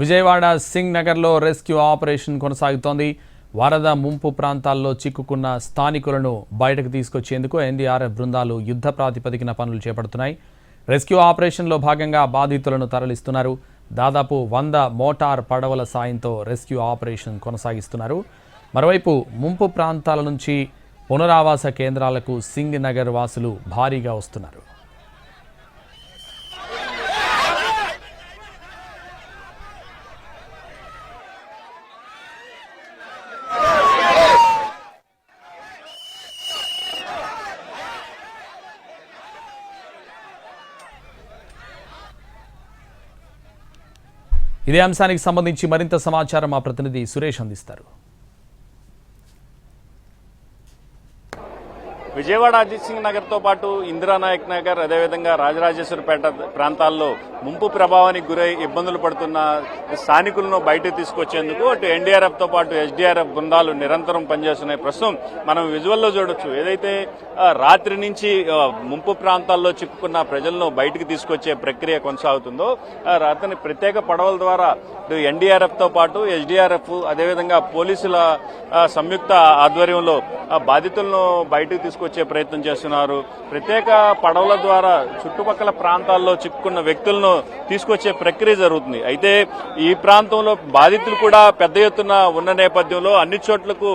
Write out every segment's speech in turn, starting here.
విజయవాడ సింగ్ నగర్లో rescue operation కొనసాగుతోంది. వరద ముంపు ప్రాంతాల్లో చిక్కుకున్న స్థానికులను బయటకు తీసుకొచ్చేందుకు ఎన్డీఆర్ఎఫ్ బృందాలు యుద్ధ ప్రాతిపదికన పనులు చేపడుతున్నాయి. రెస్క్యూ ఆపరేషన్లో భాగంగా బాధితులను తరలిస్తున్నారు. దాదాపు 100 మోటార్ పడవల సాయంతో రెస్క్యూ ఆపరేషన్ కొనసాగిస్తున్నారు. మరోవైపు ముంపు ప్రాంతాల నుంచి పునరావాస కేంద్రాలకు సింగ్ నగర్ వాసులు భారీగా వస్తున్నారు. ఇదే అంశానికి సంబంధించి మరింత సమాచారం మా ప్రతినిధి సురేష్ అందిస్తారు. విజయవాడ అజిత్ సింగ్ నగర్తో పాటు ఇందిరానాయక్ నగర్, అదేవిధంగా రాజరాజేశ్వరపేట ప్రాంతాల్లో ముంపు ప్రభావానికి గురై ఇబ్బందులు పడుతున్న స్థానికులను బయటకు తీసుకొచ్చేందుకు అటు ఎన్డీఆర్ఎఫ్తో పాటు ఎస్డీఆర్ఎఫ్ బృందాలు నిరంతరం పనిచేస్తున్నాయి. ప్రస్తుతం మనం విజువల్లో చూడొచ్చు, ఏదైతే రాత్రి నుంచి ముంపు ప్రాంతాల్లో చిక్కుకున్న ప్రజలను బయటకు తీసుకొచ్చే ప్రక్రియ కొనసాగుతుందో అతని ప్రత్యేక పడవల ద్వారా ఇటు ఎన్డీఆర్ఎఫ్తో పాటు ఎస్డీఆర్ఎఫ్, అదేవిధంగా పోలీసుల సంయుక్త ఆధ్వర్యంలో బాధితులను బయటకు తీసుకొచ్చే ప్రయత్నం చేస్తున్నారు. ప్రత్యేక పడవల ద్వారా చుట్టుపక్కల ప్రాంతాల్లో చిక్కుకున్న వ్యక్తులను తీసుకొచ్చే ప్రక్రియ జరుగుతుంది. అయితే ఈ ప్రాంతంలో బాధితులు కూడా పెద్ద ఎత్తున ఉన్న నేపథ్యంలో అన్ని చోట్లకు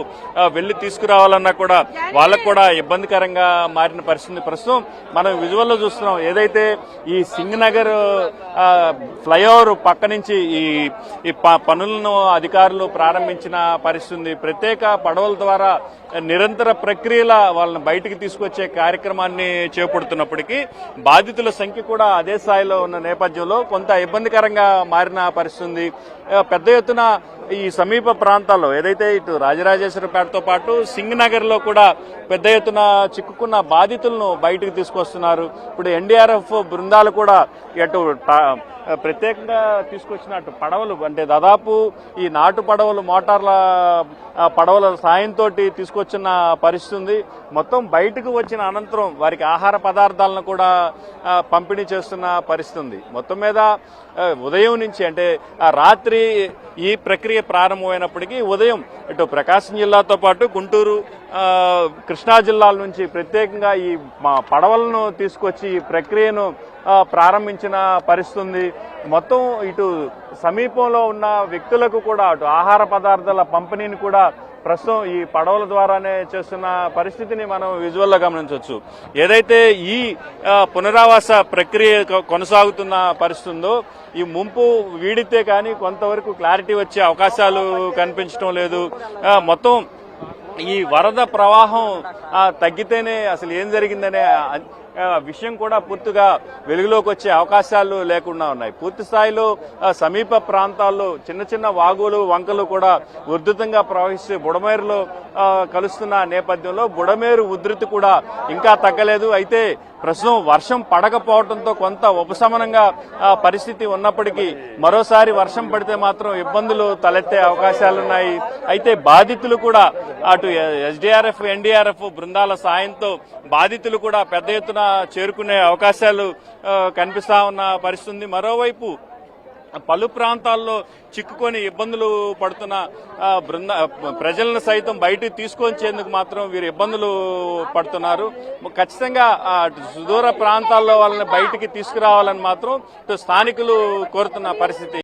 వెళ్లి తీసుకురావాలన్నా కూడా వాళ్ళకు కూడా ఇబ్బందికరంగా మారిన పరిస్థితి ప్రస్తుతం మనం విజువల్లో చూస్తున్నాం. ఏదైతే ఈ సింగ్ నగర్ ఫ్లైఓవర్ పక్క నుంచి ఈ పనులను అధికారులు ప్రారంభించిన పరిస్థితి. ప్రత్యేక పడవల ద్వారా నిరంతర ప్రక్రియల వాళ్ళని బయటికి తీసుకొచ్చే కార్యక్రమాన్ని చేపడుతున్నప్పటికీ బాధితుల సంఖ్య కూడా అదే స్థాయిలో ఉన్న నేపథ్యంలో కొంత ఇబ్బందికరంగా మారిన పరిస్థితి. పెద్ద ఎత్తున ఈ సమీప ప్రాంతాల్లో ఏదైతే ఇటు రాజరాజేశ్వరపేటతో పాటు సింగ్ నగర్ లో కూడా పెద్ద ఎత్తున చిక్కుకున్న బాధితులను బయటకు తీసుకొస్తున్నారు. ఇప్పుడు ఎన్డీఆర్ఎఫ్ బృందాలు కూడా అటు ప్రత్యేకంగా తీసుకొచ్చినట్టు పడవలు, అంటే దాదాపు ఈ నాటు పడవలు, మోటార్ల పడవల సాయంతో తీసుకొచ్చిన పరిస్థితి. మొత్తం బయటకు వచ్చిన అనంతరం వారికి ఆహార పదార్థాలను కూడా పంపిణీ చేస్తున్న పరిస్థితి. మొత్తం మీద ఉదయం నుంచి, అంటే రాత్రి ఈ ప్రక్రియ ప్రారంభమైనప్పటికీ ఉదయం ఇటు ప్రకాశం జిల్లాతో పాటు గుంటూరు, కృష్ణా జిల్లాల నుంచి ప్రత్యేకంగా ఈ పడవలను తీసుకొచ్చి ఈ ప్రక్రియను ప్రారంభించిన పరిస్థితి. మొత్తం ఇటు సమీపంలో ఉన్న వ్యక్తులకు కూడా అటు ఆహార పదార్థాల పంపిణీని కూడా ప్రస్తుతం ఈ పడవల ద్వారానే చేస్తున్న పరిస్థితిని మనం విజువల్లో గమనించవచ్చు. ఏదైతే ఈ పునరావాస ప్రక్రియ కొనసాగుతున్న పరిస్థితి ఉందో ఈ ముంపు వీడితే కానీ కొంతవరకు క్లారిటీ వచ్చే అవకాశాలు కనిపించడం లేదు. మొత్తం ఈ వరద ప్రవాహం తగ్గితేనే అసలు ఏం జరిగిందనే విషయం కూడా పూర్తిగా వెలుగులోకి వచ్చే అవకాశాలు లేకుండా ఉన్నాయి. పూర్తి స్థాయిలో సమీప ప్రాంతాల్లో చిన్న చిన్న వాగులు, వంకలు కూడా ఉధృతంగా ప్రవహిస్తూ బుడమేరులో కలుస్తున్న నేపథ్యంలో బుడమేరు ఉధృతి కూడా ఇంకా తగ్గలేదు. అయితే ప్రస్తుతం వర్షం పడకపోవడంతో కొంత ఉపశమనంగా పరిస్థితి ఉన్నప్పటికీ మరోసారి వర్షం పడితే మాత్రం ఇబ్బందులు తలెత్తే అవకాశాలున్నాయి. అయితే బాధితులు కూడా అటు ఎస్డీఆర్ఎఫ్, ఎన్డీఆర్ఎఫ్ బృందాల సాయంతో బాధితులు కూడా పెద్ద ఎత్తున చేరుకునే అవకాశాలు కనిపిస్తా ఉన్న పరిస్థితి. మరోవైపు పలు ప్రాంతాల్లో చిక్కుకొని ఇబ్బందులు పడుతున్న ప్రజలను సైతం బయటకు తీసుకొచ్చేందుకు మాత్రం వీరు ఇబ్బందులు పడుతున్నారు. ఖచ్చితంగా సుదూర ప్రాంతాల్లో వాళ్ళని బయటికి తీసుకురావాలని మాత్రం స్థానికులు కోరుతున్న పరిస్థితి.